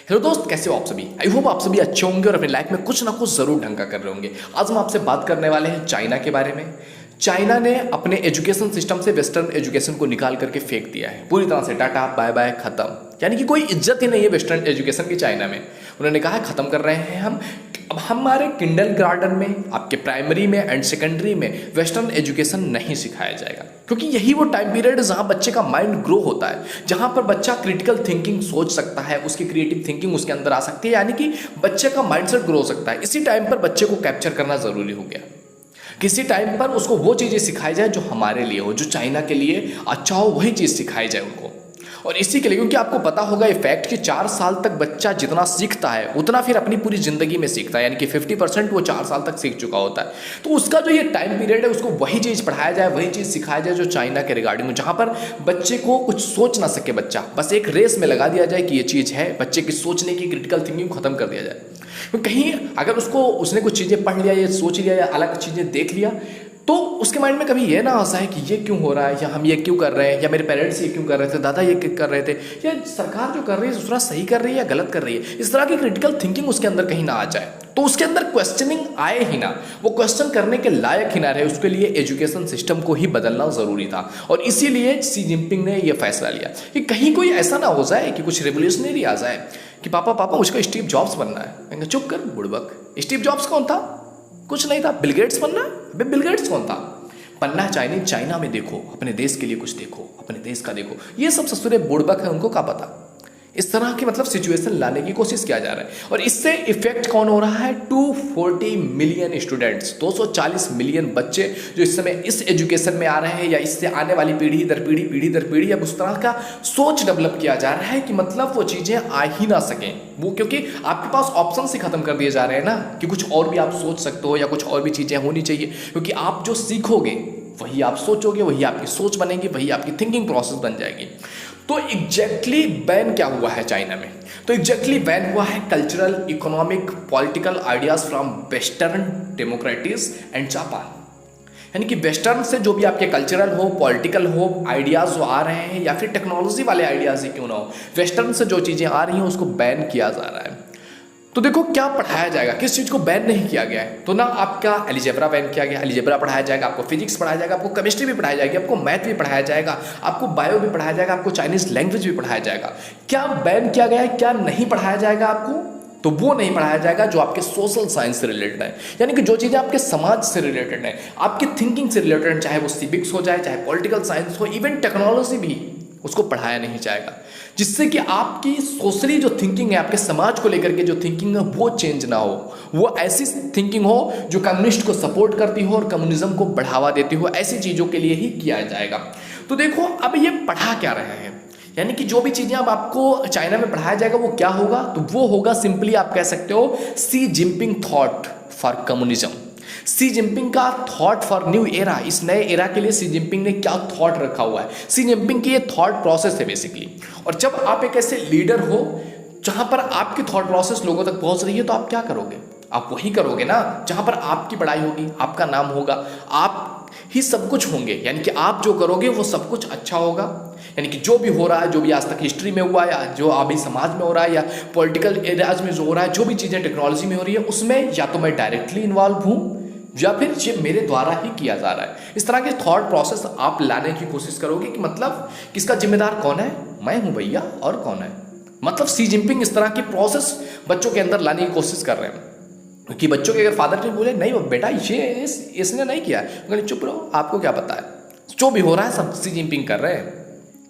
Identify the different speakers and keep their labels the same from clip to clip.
Speaker 1: Hello दोस्त, कैसे हो आप सभी। आई होप आप सभी अच्छे होंगे और अपनी लाइफ में कुछ ना कुछ जरूर ढंग का कर रहे होंगे। आज हम आपसे बात करने वाले हैं चाइना के बारे में। चाइना ने अपने एजुकेशन सिस्टम से वेस्टर्न एजुकेशन को निकाल करके फेंक दिया है पूरी तरह से। टाटा बाय बाय, खत्म। यानी कि कोई इज्जत ही नहीं है वेस्टर्न एजुकेशन की चाइना में। उन्होंने कहा है खत्म कर रहे हैं हम। अब हमारे किंडरगार्टन में, आपके प्राइमरी में एंड सेकेंडरी में वेस्टर्न एजुकेशन नहीं सिखाया जाएगा, क्योंकि यही वो टाइम पीरियड है जहां बच्चे का माइंड ग्रो होता है, जहां पर बच्चा क्रिटिकल थिंकिंग सोच सकता है, उसकी क्रिएटिव थिंकिंग उसके अंदर आ सकती है, यानी कि बच्चे का माइंडसेट ग्रो हो सकता है। इसी टाइम पर बच्चे को कैप्चर करना जरूरी हो गया। किसी टाइम पर उसको वो चीज़ें सिखाई जाए जो हमारे लिए हो, जो चाइना के लिए अच्छा हो, वही चीज़ सिखाई जाए उनको। और इसी के लिए, क्योंकि आपको पता होगा ये फैक्ट कि 4 साल तक बच्चा जितना सीखता है उतना फिर अपनी पूरी जिंदगी में सीखता है, यानी कि 50% वो 4 साल तक सीख चुका होता है। तो उसका जो ये टाइम पीरियड है उसको वही चीज़ पढ़ाया जाए, वही चीज़ सिखाया जाए जो चाइना के रिगार्डिंग, जहाँ पर बच्चे को कुछ सोच ना सके, बच्चा बस एक रेस में लगा दिया जाए कि ये चीज़ है, बच्चे की सोचने की क्रिटिकल थिंकिंग खत्म कर दिया जाए। कहीं अगर उसने कुछ चीज़ें पढ़ लिया या सोच लिया या अलग चीज़ें देख लिया, तो उसके माइंड में कभी ये ना आता है कि ये क्यों हो रहा है, या हम ये क्यों कर रहे हैं, या मेरे पेरेंट्स ये क्यों कर रहे थे, दादा ये क्यों कर रहे थे, या सरकार जो कर रही है दूसरा सही कर रही है या गलत कर रही है। इस तरह की क्रिटिकल थिंकिंग उसके अंदर कहीं ना आ जाए, तो उसके अंदर क्वेश्चनिंग आए ही ना, वो क्वेश्चन करने के लायक ही ना रहे। उसके लिए एजुकेशन सिस्टम को ही बदलना जरूरी था, और इसीलिए शी जिनपिंग ने यह फैसला लिया कि कहीं कोई ऐसा ना हो जाए कि कुछ रेवोल्यूशनरी आ जाए कि पापा पापा मुझको स्टीव जॉब्स बनना है। मैंने चुप कर बुड़बक, स्टीव जॉब्स कौन था? कुछ नहीं था। बिल गेट्स बनना है? बिल गेट्स कौन था? बनना चाइनीज, चाइना में देखो, अपने देश के लिए कुछ देखो, अपने देश का देखो। ये सब ससुरे बुड़बक है, उनको क्या पता। इस तरह की मतलब सिचुएशन लाने की कोशिश किया जा रहा है, और इससे इफेक्ट कौन हो रहा है? 240 मिलियन स्टूडेंट्स, 240 मिलियन बच्चे जो इस समय इस एजुकेशन में आ रहे हैं, या इससे आने वाली पीढ़ी दर पीढ़ी, पीढ़ी दर पीढ़ी, अब उस तरह का सोच डेवलप किया जा रहा है कि मतलब वो चीज़ें आ ही ना सकें वो, क्योंकि आपके पास ऑप्शन ही खत्म कर दिए जा रहे हैं ना, कि कुछ और भी आप सोच सकते हो या कुछ और भी चीज़ें होनी चाहिए, क्योंकि आप जो सीखोगे वही आप सोचोगे, वही आपकी सोच बनेगी, वही आपकी थिंकिंग प्रोसेस बन जाएगी। तो एग्जैक्टली बैन क्या हुआ है चाइना में? तो एग्जैक्टली बैन हुआ है cultural, economic, political ideas from western democracies and Japan. यानी कि वेस्टर्न से जो भी आपके कल्चरल हो, पॉलिटिकल हो, आइडियाज जो आ रहे हैं, या फिर टेक्नोलॉजी वाले आइडियाज ही क्यों ना हो, वेस्टर्न से जो चीज़ें आ रही हैं उसको बैन किया जा रहा है। तो देखो क्या पढ़ाया जाएगा, किस चीज़ को बैन नहीं किया गया है। तो ना आपका एलिजेब्रा बैन किया गया, एलिजेब्रा पढ़ाया जाएगा, आपको फिजिक्स पढ़ाया जाएगा, आपको केमिस्ट्री भी पढ़ाई जाएगी, आपको मैथ भी पढ़ाया जाएगा, आपको बायो भी पढ़ाया जाएगा, आपको चाइनीज लैंग्वेज भी पढ़ाया जाएगा। क्या बैन किया गया है, क्या नहीं पढ़ाया जाएगा आपको? तो वो नहीं पढ़ाया जाएगा जो आपके सोशल साइंस से रिलेटेड है, यानी कि जो चीज़ें आपके समाज से रिलेटेड है, आपकी थिंकिंग से रिलेटेड, चाहे वो सिविक्स हो जाए, चाहे पॉलिटिकल साइंस हो, इवन टेक्नोलॉजी भी, उसको पढ़ाया नहीं जाएगा, जिससे कि आपकी सोशली जो थिंकिंग है, आपके समाज को लेकर के जो थिंकिंग है वो चेंज ना हो, वो ऐसी थिंकिंग हो जो कम्युनिस्ट को सपोर्ट करती हो और कम्युनिज्म को बढ़ावा देती हो, ऐसी चीज़ों के लिए ही किया जाएगा। तो देखो अब ये पढ़ा क्या रहे हैं, यानी कि जो भी चीज़ें अब आपको चाइना में पढ़ाया जाएगा वो क्या होगा? तो वो होगा सिंपली आप कह सकते हो Xi Jinping thought for communism. C Jinping का थॉट फॉर न्यू एरा, इस नए एरा के लिए सी जिनपिंग ने क्या थॉट रखा हुआ है, सी जिनपिंग की ये थॉट प्रोसेस है बेसिकली। और जब आप एक ऐसे लीडर हो जहां पर आपकी थॉट प्रोसेस लोगों तक पहुंच रही है, तो आप क्या करोगे? आप वही करोगे ना जहां पर आपकी पढ़ाई होगी, आपका नाम होगा, आप ही सब कुछ होंगे, यानी कि आप जो करोगे वो सब कुछ अच्छा होगा। यानी कि जो भी हो रहा है, जो भी आज तक हिस्ट्री में हुआ, या जो अभी समाज में हो रहा है, या पॉलिटिकल एरियाज में जो हो रहा है, जो भी चीज़ें टेक्नोलॉजी में हो रही है, उसमें या तो मैं डायरेक्टली इन्वॉल्व हूँ या फिर ये मेरे द्वारा ही किया जा रहा है। इस तरह के थॉट प्रोसेस आप लाने की कोशिश करोगे कि मतलब किसका जिम्मेदार कौन है? मैं हूं भैया, और कौन है? मतलब शी जिनपिंग इस तरह की प्रोसेस बच्चों के अंदर लाने की कोशिश कर रहे हैं, क्योंकि बच्चों के अगर फादर ने बोले नहीं बेटा ये इसने नहीं किया, तो चुप रहो, आपको क्या पता है, जो भी हो रहा है सब शी जिनपिंग कर रहे हैं।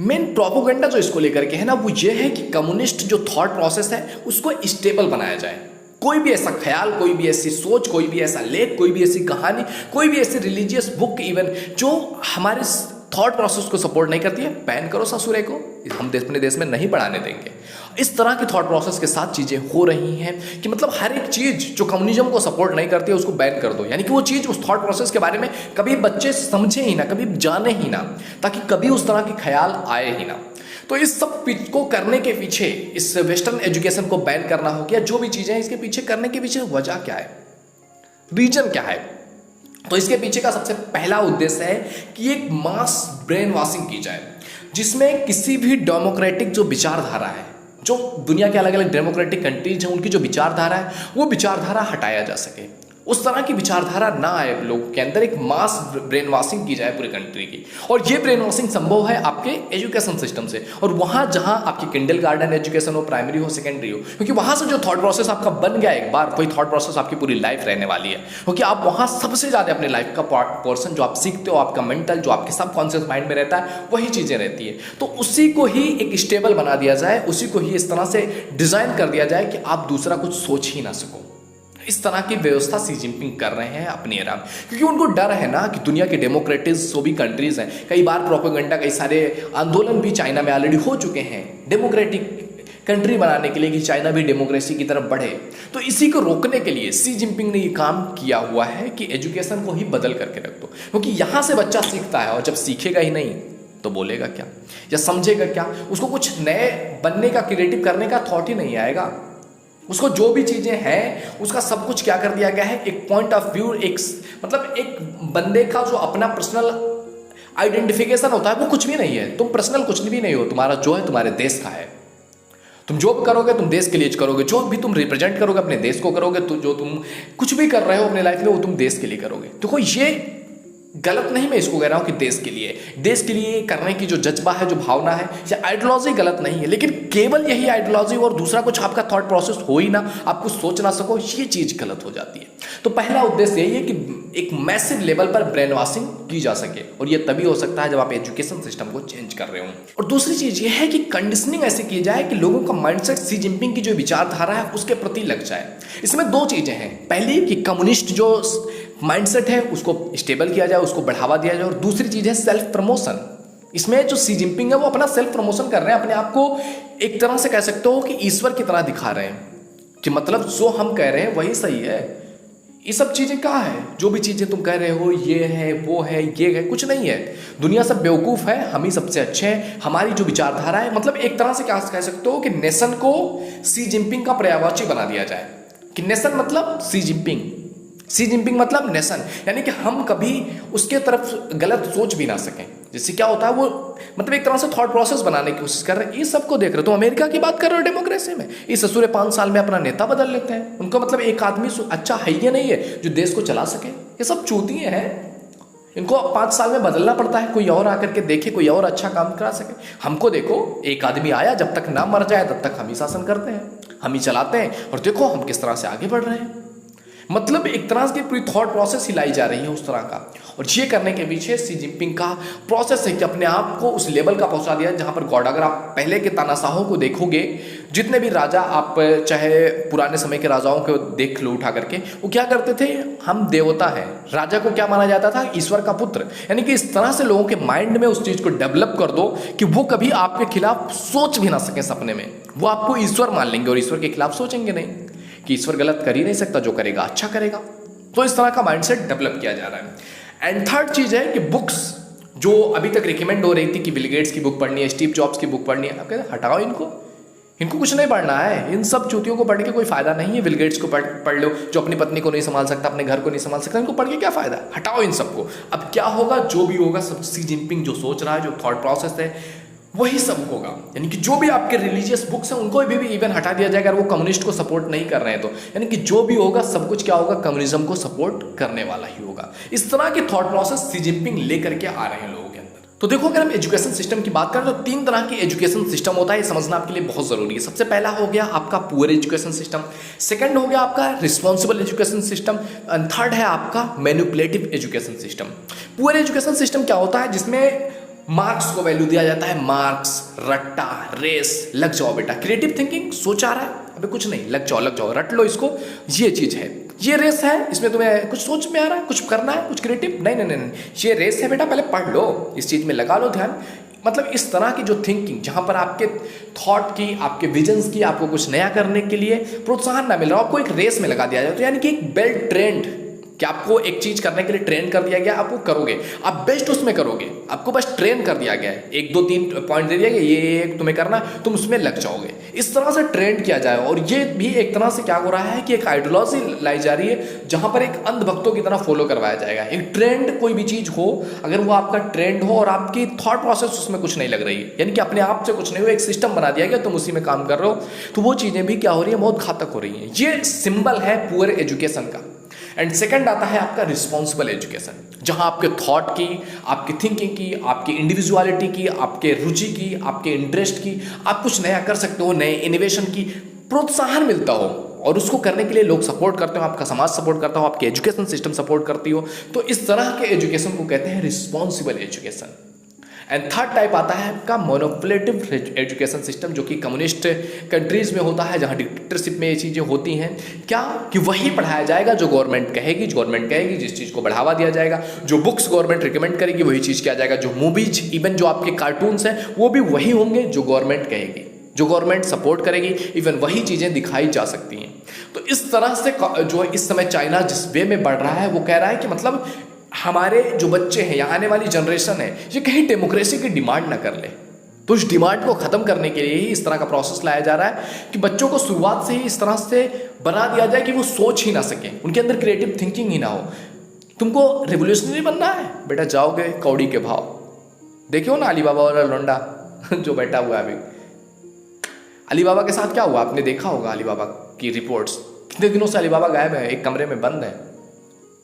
Speaker 1: मेन प्रोपोगंडा जो इसको लेकर के है ना, वो ये है कि कम्युनिस्ट जो थॉट प्रोसेस है उसको स्टेबल बनाया जाए। कोई भी ऐसा ख्याल, कोई भी ऐसी सोच, कोई भी ऐसा लेख, कोई भी ऐसी कहानी, कोई भी ऐसी रिलीजियस बुक इवन जो हमारे थॉट प्रोसेस को सपोर्ट नहीं करती है, बैन करो ससुरे को, हम अपने देश में नहीं बढ़ाने देंगे। इस तरह की थॉट प्रोसेस के साथ चीज़ें हो रही हैं कि मतलब हर एक चीज़ जो कम्युनिज्म को सपोर्ट नहीं करती है उसको बैन कर दो, यानी कि वो चीज़, उस थॉट प्रोसेस के बारे में कभी बच्चे समझे ही ना, कभी जाने ही ना, ताकि कभी उस तरह के ख्याल आए ही ना। तो इस सब को करने के पीछे, इस वेस्टर्न एजुकेशन को बैन करना हो गया, जो भी चीज़ें हैं इसके पीछे करने के पीछे वजह क्या है, रीजन क्या है? तो इसके पीछे का सबसे पहला उद्देश्य है कि एक मास ब्रेन वॉशिंग की जाए, जिसमें किसी भी डेमोक्रेटिक जो विचारधारा है, जो दुनिया के अलग अलग डेमोक्रेटिक कंट्रीज हैं उनकी जो विचारधारा है वो विचारधारा हटाया जा सके, उस तरह की विचारधारा ना आए लोगों के अंदर, एक मास ब्रेन वॉशिंग की जाए पूरी कंट्री की। और ये ब्रेन वॉशिंग संभव है आपके एजुकेशन सिस्टम से, और वहाँ जहाँ आपकी किंडरगार्टन एजुकेशन हो, प्राइमरी हो, सेकेंडरी हो, क्योंकि वहाँ से जो थॉट प्रोसेस आपका बन गया एक बार, वही थॉट प्रोसेस आपकी पूरी लाइफ रहने वाली है, क्योंकि आप वहाँ सबसे ज़्यादा अपने लाइफ का पोर्सन जो आप सीखते हो, आपका मेंटल जो आपके सबकॉन्शियस माइंड में रहता है, वही चीज़ें रहती है। तो उसी को ही एक स्टेबल बना दिया जाए, उसी को ही इस तरह से डिज़ाइन कर दिया जाए कि आप दूसरा कुछ सोच ही ना सको। इस तरह की व्यवस्था सी जिनपिंग कर रहे हैं अपनी एरा में, क्योंकि उनको डर है ना कि दुनिया के डेमोक्रेटिक जो भी कंट्रीज हैं, कई बार प्रोपेगेंडा, कई सारे आंदोलन भी चाइना में ऑलरेडी हो चुके हैं डेमोक्रेटिक कंट्री बनाने के लिए कि चाइना भी डेमोक्रेसी की तरफ बढ़े। तो इसी को रोकने के लिए सी जिनपिंग ने ये काम किया हुआ है कि एजुकेशन को ही बदल करके रख दो, क्योंकि यहाँ से बच्चा सीखता है और जब सीखेगा ही नहीं तो बोलेगा क्या या समझेगा क्या, उसको कुछ नए बनने का, क्रिएटिव करने का थॉट ही नहीं आएगा। उसको जो भी चीज़ें हैं उसका सब कुछ क्या कर दिया गया है, एक पॉइंट ऑफ व्यू, एक मतलब एक बंदे का जो अपना पर्सनल आइडेंटिफिकेशन होता है वो कुछ भी नहीं है। तुम पर्सनल कुछ भी नहीं हो, तुम्हारा जो है तुम्हारे देश का है। तुम जो भी करोगे तुम देश के लिए करोगे, जो भी तुम रिप्रेजेंट करोगे अपने देश को करोगे, तो जो तुम कुछ भी कर रहे हो अपने लाइफ में वो तुम देश के लिए करोगे। तो कोई ये गलत नहीं, मैं इसको कह रहा हूँ कि देश के लिए करने की जो जज्बा है, जो भावना है, ये आइडियोलॉजी गलत नहीं है, लेकिन केवल यही आइडियोलॉजी और दूसरा कुछ आपका थॉट प्रोसेस हो ही ना, आप कुछ सोच ना सको, ये चीज़ गलत हो जाती है। तो पहला उद्देश्य यही है कि एक मैसिव लेवल पर ब्रेन वॉशिंग की जा सके, और ये तभी हो सकता है जब आप एजुकेशन सिस्टम को चेंज कर रहे हो। और दूसरी चीज़ ये है कि कंडीशनिंग ऐसे की जाए कि लोगों का माइंडसेट सी जिनपिंग की जो विचारधारा है उसके प्रति लग जाए। इसमें दो चीज़ें हैं, पहली कि कम्युनिस्ट जो माइंडसेट है उसको स्टेबल किया जाए, उसको बढ़ावा दिया जाए, और दूसरी चीज़ है सेल्फ प्रमोशन। इसमें जो सी जिनपिंग है वो अपना सेल्फ प्रमोशन कर रहे हैं, अपने आप को एक तरह से कह सकते हो कि ईश्वर की तरह दिखा रहे हैं, कि मतलब जो हम कह रहे हैं वही सही है। ये सब चीज़ें कहाँ है, जो भी चीज़ें तुम कह रहे हो ये है वो है ये है, कुछ नहीं है। दुनिया सब बेवकूफ़ है, हम ही सबसे अच्छे हैं। हमारी जो विचारधारा है, मतलब एक तरह से क्या कह सकते हो कि नेशन को सी जिनपिंग का पर्यायवाची बना दिया जाए, कि नेशन मतलब सी जिनपिंग मतलब नेशन, यानी कि हम कभी उसके तरफ गलत सोच भी ना सकें। जिससे क्या होता है, वो मतलब एक तरह से थॉट प्रोसेस बनाने की कोशिश कर रहे हैं। ये सबको देख रहे हो, तो अमेरिका की बात कर रहे हो डेमोक्रेसी में, इस ससुरे 5 साल में अपना नेता बदल लेते हैं। उनका मतलब एक आदमी अच्छा है ये नहीं है जो देश को चला सके। ये सब चूतिए हैं, इनको 5 साल में बदलना पड़ता है, कोई और आकर के देखे, कोई और अच्छा काम करा सके। हमको देखो, एक आदमी आया, जब तक ना मर जाए तब तक हम ही शासन करते हैं, हम ही चलाते हैं, और देखो हम किस तरह से आगे बढ़ रहे हैं। मतलब एक तरह की पूरी थॉट प्रोसेस हिलाई जा रही है उस तरह का। और ये करने के पीछे सी जिनपिंग का प्रोसेस है कि अपने आप को उस लेवल का पहुंचा दिया जहां पर गॉड, अगर आप पहले के तानाशाहों को देखोगे, जितने भी राजा, आप चाहे पुराने समय के राजाओं को देख लो उठा करके, वो क्या करते थे, हम देवता हैं। राजा को क्या माना जाता था, ईश्वर का पुत्र। यानी कि इस तरह से लोगों के माइंड में उस चीज़ को डेवलप कर दो कि वो कभी आपके खिलाफ सोच भी ना सके सपने में, वो आपको ईश्वर मान लेंगे और ईश्वर के खिलाफ सोचेंगे नहीं, कि ईश्वर गलत कर ही नहीं सकता, जो करेगा अच्छा करेगा। तो इस तरह का माइंडसेट डेवलप किया जा रहा है। एंड थर्ड चीज़ है कि बुक्स जो अभी तक रिकमेंड हो रही थी कि बिल गेट्स की बुक पढ़नी है, स्टीव जॉब्स की बुक पढ़नी है, आप कहते हैं हटाओ इनको कुछ नहीं पढ़ना है। इन सब चूतियों को पढ़ के कोई फायदा नहीं है। बिल गेट्स को पढ़ लो, जो अपनी पत्नी को नहीं संभाल सकता, अपने घर को नहीं संभाल सकता, इनको पढ़ के क्या फायदा, हटाओ इन सबको। अब क्या होगा, जो भी होगा सब सी जिनपिंग जो सोच रहा है, जो थॉट प्रोसेस है, वही सब होगा। यानी कि जो भी आपके रिलीजियस बुक्स हैं उनको भी इवन हटा दिया जाएगा, अगर वो कम्युनिस्ट को सपोर्ट नहीं कर रहे हैं तो। यानी कि जो भी होगा सब कुछ क्या होगा, कम्युनिज्म को सपोर्ट करने वाला ही होगा। इस तरह के थॉट प्रोसेस सी जिनपिंग लेकर के आ रहे हैं लोगों के अंदर। तो देखो, अगर हम एजुकेशन सिस्टम की बात करें तो 3 तरह की एजुकेशन सिस्टम होता है, ये समझना आपके लिए बहुत जरूरी है। सबसे पहला हो गया आपका पुअर एजुकेशन सिस्टम, सेकंड हो गया आपका responsible education system, and third है आपका manipulative education system. Poor education system क्या होता है, जिसमें मार्क्स को वैल्यू दिया जाता है, मार्क्स, रट्टा, रेस, लग जाओ बेटा, क्रिएटिव थिंकिंग, सोच आ रहा है, अबे कुछ नहीं, लग जाओ, रट लो इसको, ये चीज़ है, ये रेस है, इसमें तुम्हें कुछ सोच में आ रहा है, कुछ करना है, कुछ क्रिएटिव, नहीं, ये रेस है बेटा, पहले पढ़ लो, इस चीज़ में लगा लो ध्यान। मतलब इस तरह की जो थिंकिंग, जहाँ पर आपके थॉट की, आपके विजन्स की, आपको कुछ नया करने के लिए प्रोत्साहन ना मिल रहा, आपको एक रेस में लगा दिया जाए, तो यानी कि एक वेल ट्रेंड, कि आपको एक चीज करने के लिए ट्रेन कर दिया गया, आप वो करोगे, आप बेस्ट उसमें करोगे, आपको बस ट्रेन कर दिया गया है, 1 2 3 पॉइंट दे दिया गया, ये तुम्हें करना, तुम उसमें लग जाओगे। इस तरह से ट्रेंड किया जाए। और ये भी एक तरह से क्या हो रहा है कि एक आइडियोलॉजी लाई जा रही है जहां पर एक अंधभक्तों की तरह फॉलो करवाया जाएगा। एक ट्रेंड कोई भी चीज हो, अगर वो आपका ट्रेंड हो और आपकी थॉट प्रोसेस उसमें कुछ नहीं लग रही है, यानी कि अपने आप से कुछ नहीं हो, एक सिस्टम बना दिया गया, तुम उसी में काम कर रहे हो, तो वो चीजें भी क्या हो रही है, बहुत घातक हो रही है। ये सिंबल है पुअर एजुकेशन का। एंड सेकंड आता है आपका रिस्पॉन्सिबल एजुकेशन, जहां आपके थॉट की, आपकी थिंकिंग की, आपकी इंडिविजुअलिटी की, आपके रुचि की, आपके इंटरेस्ट की, आप कुछ नया कर सकते हो, नए इनोवेशन की प्रोत्साहन मिलता हो, और उसको करने के लिए लोग सपोर्ट करते हो, आपका समाज सपोर्ट करता हो, आपकी एजुकेशन सिस्टम सपोर्ट करती हो। तो इस तरह के एजुकेशन को कहते हैं responsible education. And third type आता है आपका मोनोपोलेटिव एजुकेशन सिस्टम, जो कि कम्युनिस्ट कंट्रीज में होता है, जहां डिक्टेटरशिप में ये चीज़ें होती हैं। क्या कि वही पढ़ाया जाएगा जो गवर्नमेंट कहेगी, जिस चीज़ को बढ़ावा दिया जाएगा, जो बुक्स गवर्नमेंट रिकमेंड करेगी वही चीज़ किया जाएगा, जो मूवीज, इवन जो आपके कार्टून्स हैं वो भी वही होंगे जो गवर्नमेंट कहेगी, जो गवर्नमेंट सपोर्ट करेगी, इवन वही चीज़ें दिखाई जा सकती हैं। तो इस तरह से जो इस समय चाइना जिस वे में बढ़ रहा है, वो कह रहा है कि मतलब हमारे जो बच्चे हैं या आने वाली जनरेशन है, ये कहीं डेमोक्रेसी की डिमांड ना कर ले। तो इस डिमांड को ख़त्म करने के लिए ही इस तरह का प्रोसेस लाया जा रहा है कि बच्चों को शुरुआत से ही इस तरह से बना दिया जाए कि वो सोच ही ना सकें, उनके अंदर क्रिएटिव थिंकिंग ही ना हो। तुमको रिवोल्यूशनरी बनना है बेटा, जाओगे कौड़ी के भाव। देखियो ना अलीबाबा वाला लोंडा जो बैठा हुआ है अभी, अलीबाबा के साथ क्या हुआ आपने देखा होगा। अलीबाबा की रिपोर्ट्स, कितने दिनों से अलीबाबा गायब है, एक कमरे में बंद है,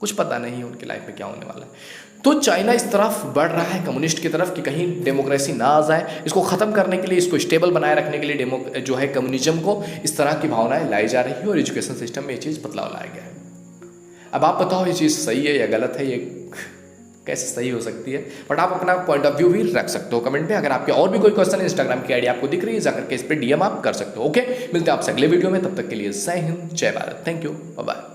Speaker 1: कुछ पता नहीं है उनकी लाइफ में क्या होने वाला है। तो चाइना इस तरफ बढ़ रहा है कम्युनिस्ट की तरफ कि कहीं डेमोक्रेसी ना आ जाए। इसको ख़त्म करने के लिए, इसको स्टेबल बनाए रखने के लिए जो है कम्युनिज्म को इस तरह की भावनाएं लाई जा रही है, और एजुकेशन सिस्टम में ये चीज़ बदलाव लाया गया है। अब आप बताओ ये चीज़ सही है या गलत है, ये कैसे सही हो सकती है, बट आप अपना पॉइंट ऑफ व्यू भी रख सकते हो कमेंट में। अगर आपके और भी कोई क्वेश्चन है, इंस्टाग्राम की आईडी आपको दिख रही है, जाकर के इस पर DM आप कर सकते हो। ओके, मिलते हैं आपसे अगले वीडियो में, तब तक के लिए जय हिंद, जय Bharat, thank you, bye bye.